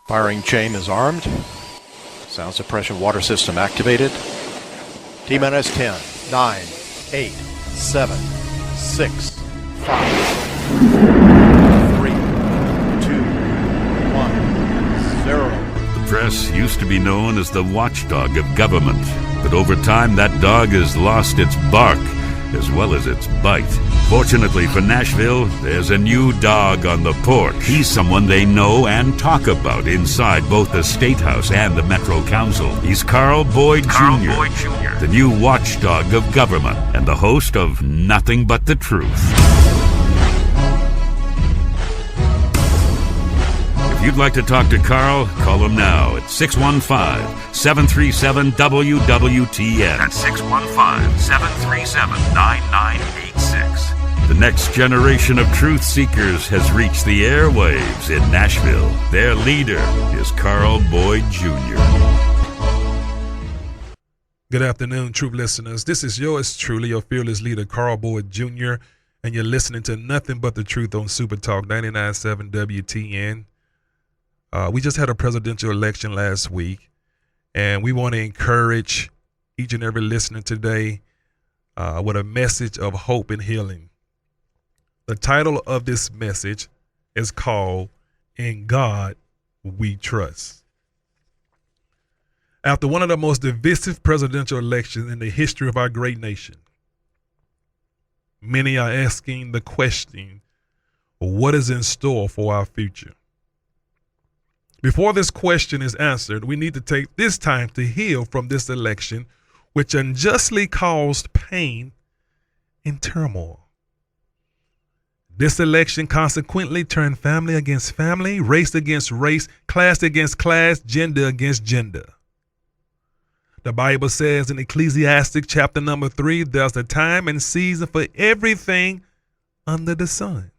Firing chain is armed. Sound suppression water system activated. T-minus 10, 9, 8, 7, 6, 5, 3, 2, 1, 0. The press used to be known as the watchdog of government, but over time that dog has lost its bark as well as its bite. Fortunately for Nashville, there's a new dog on the porch. He's someone they know and talk about inside both the State House and the Metro Council. He's Carl Boyd Jr., the new watchdog of government and the host of Nothing But the Truth. If you'd like to talk to Carl, call him now at 615-737-WWTN. That's 615-737-9986. The next generation of truth seekers has reached the airwaves in Nashville. Their leader is Carl Boyd Jr. Good afternoon, truth listeners. This is yours truly, your fearless leader, Carl Boyd Jr., and you're listening to Nothing But the Truth on Super Talk 99.7 WTN. We just had a presidential election last week, and we want to encourage each and every listener today with a message of hope and healing. The title of this message is called, In God We Trust. After one of the most divisive presidential elections in the history of our great nation, many are asking the question, what is in store for our future? Before this question is answered, we need to take this time to heal from this election, which unjustly caused pain and turmoil. This election consequently turned family against family, race against race, class against class, gender against gender. The Bible says in Ecclesiastes chapter number 3, there's a time and season for everything under the sun.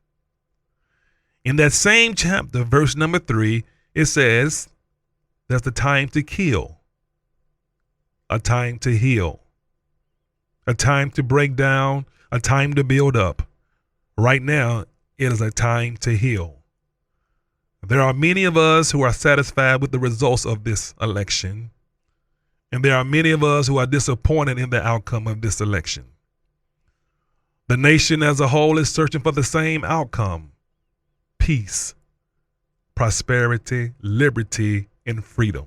In that same chapter, verse number 3, it says there's a time to kill, a time to heal, a time to break down, a time to build up. Right now, it is a time to heal. There are many of us who are satisfied with the results of this election, and there are many of us who are disappointed in the outcome of this election. The nation as a whole is searching for the same outcome: peace, prosperity, liberty, and freedom.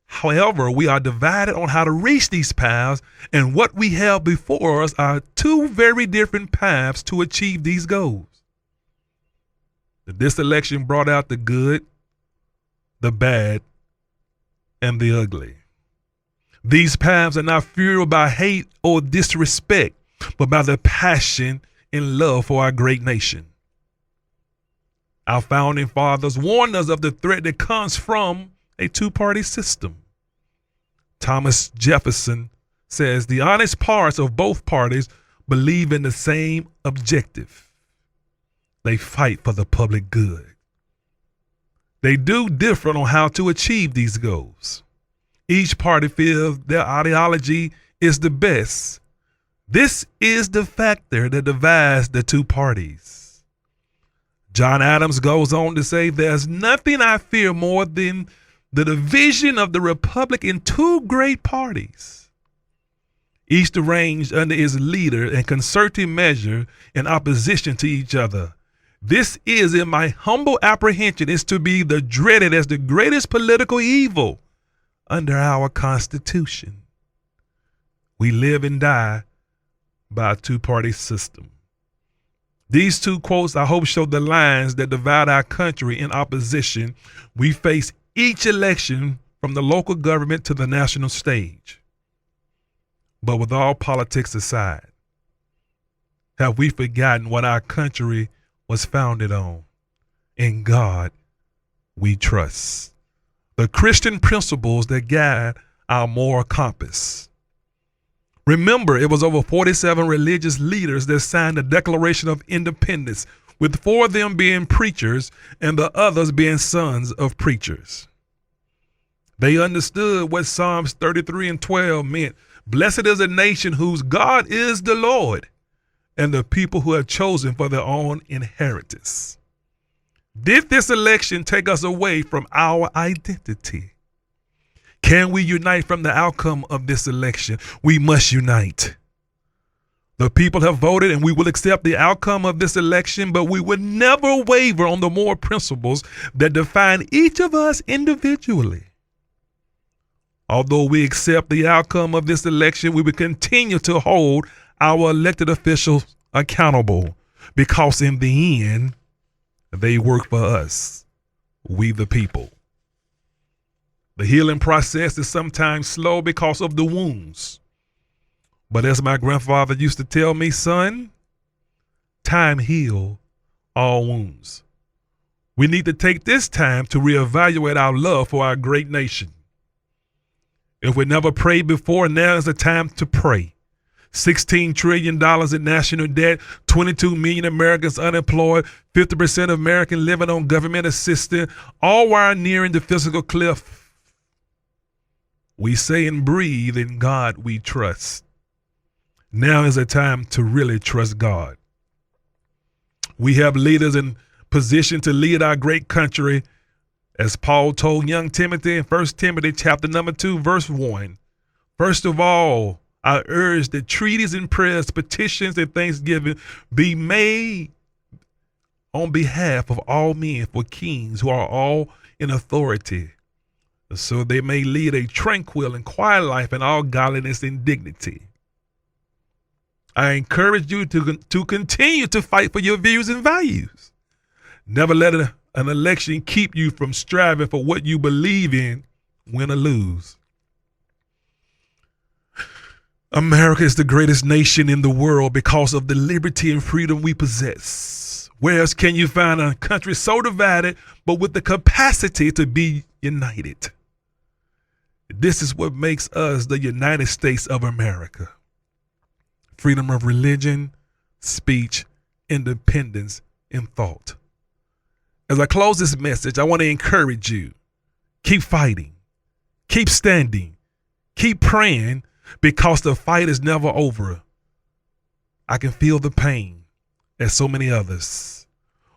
However, we are divided on how to reach these paths, and what we have before us are two very different paths to achieve these goals. This election brought out the good, the bad, and the ugly. These paths are not fueled by hate or disrespect, but by the passion and love for our great nation. Our founding fathers warned us of the threat that comes from a two-party system. Thomas Jefferson says the honest parts of both parties believe in the same objective. They fight for the public good. They do differ on how to achieve these goals. Each party feels their ideology is the best. This is the factor that divides the two parties. John Adams goes on to say, there's nothing I fear more than the division of the republic in two great parties, each arranged under its leader and concerted measure in opposition to each other. This is, in my humble apprehension, is to be the dreaded as the greatest political evil under our Constitution. We live and die by a two-party system. These two quotes, I hope, show the lines that divide our country in opposition. We face each election from the local government to the national stage. But with all politics aside, have we forgotten what our country was founded on? In God we trust. The Christian principles that guide our moral compass. Remember, it was over 47 religious leaders that signed the Declaration of Independence, with 4 of them being preachers and the others being sons of preachers. They understood what Psalms 33:12 meant. Blessed is a nation whose God is the Lord, and the people who are chosen for their own inheritance. Did this election take us away from our identity? Can we unite from the outcome of this election? We must unite. The people have voted and we will accept the outcome of this election, but we will never waver on the moral principles that define each of us individually. Although we accept the outcome of this election, we will continue to hold our elected officials accountable because in the end, they work for us, we the people. The healing process is sometimes slow because of the wounds. But as my grandfather used to tell me, son, time heals all wounds. We need to take this time to reevaluate our love for our great nation. If we never prayed before, now is the time to pray. $16 trillion in national debt, 22 million Americans unemployed, 50% of Americans living on government assistance, all while nearing the physical cliff. We say and breathe, in God we trust. Now is a time to really trust God. We have leaders in position to lead our great country, as Paul told young Timothy in 1 Timothy chapter number 2, verse 1. First of all, I urge that treaties and prayers, petitions and thanksgiving be made on behalf of all men for kings who are all in authority, so they may lead a tranquil and quiet life in all godliness and dignity. I encourage you to continue to fight for your views and values. Never let an election keep you from striving for what you believe in, win or lose. America is the greatest nation in the world because of the liberty and freedom we possess. Where else can you find a country so divided, but with the capacity to be united? This is what makes us the United States of America. Freedom of religion, speech, independence, and thought. As I close this message, I want to encourage you. Keep fighting. Keep standing. Keep praying, because the fight is never over. I can feel the pain, as so many others.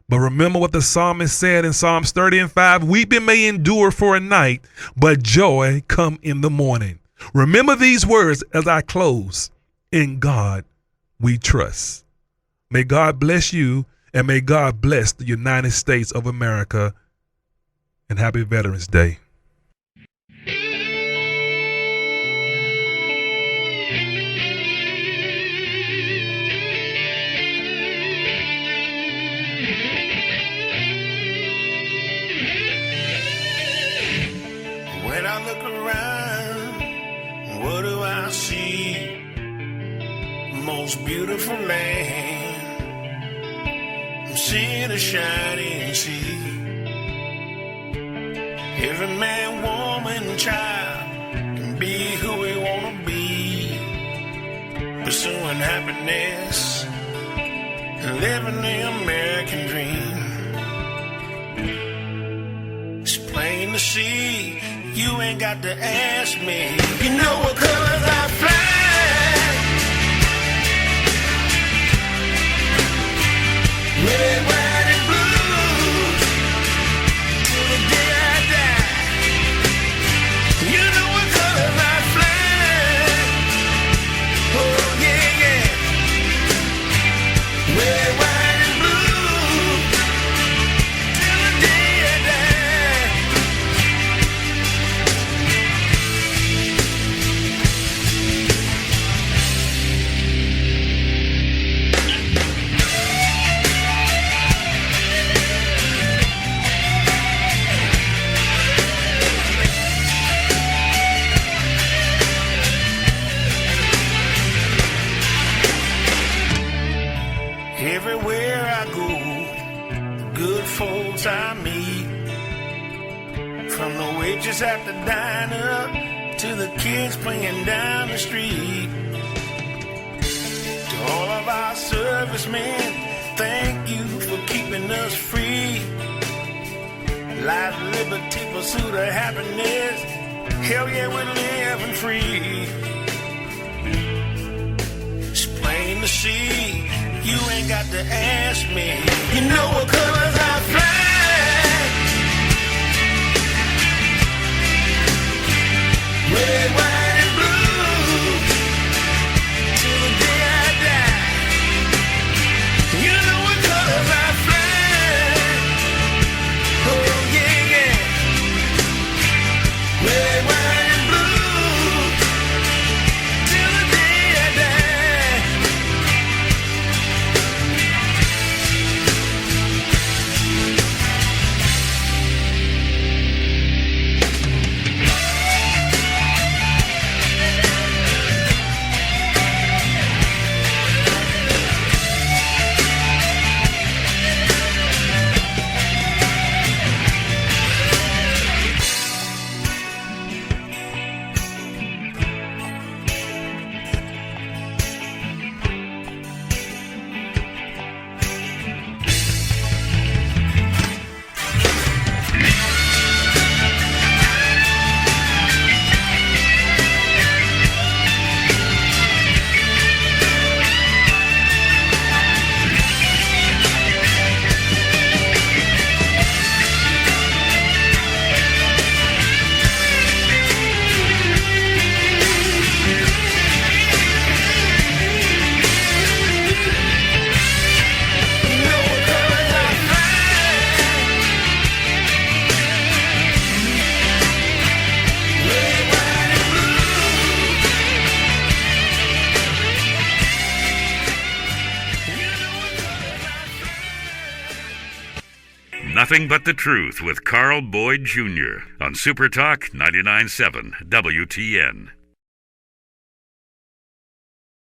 But remember what the psalmist said in Psalms 30:5, weeping may endure for a night, but joy come in the morning. Remember these words as I close. In God we trust. May God bless you, and may God bless the United States of America. And happy Veterans Day. When I look around, what do I see? Most beautiful land. I'm seeing a shining sea. Every man, woman, child can be who we want to be. Pursuing happiness and living the American dream. It's plain to see. You ain't got to ask me. You know what colors I fly. Red, white, and blue. Till the day I die. You know what colors I fly. Oh, yeah, yeah. Red, white, and blue. Till the day I die. Everywhere I go, the good folks I meet, from the waitress at the diner to the kids playing down the street, to all of our servicemen, thank you for keeping us free. Life, liberty, pursuit of happiness, hell yeah, we're living free. It's plain to see. You ain't got to ask me. You know what colors I fly. Nothing But the Truth with Carl Boyd Jr. on Super Talk 99.7 WTN.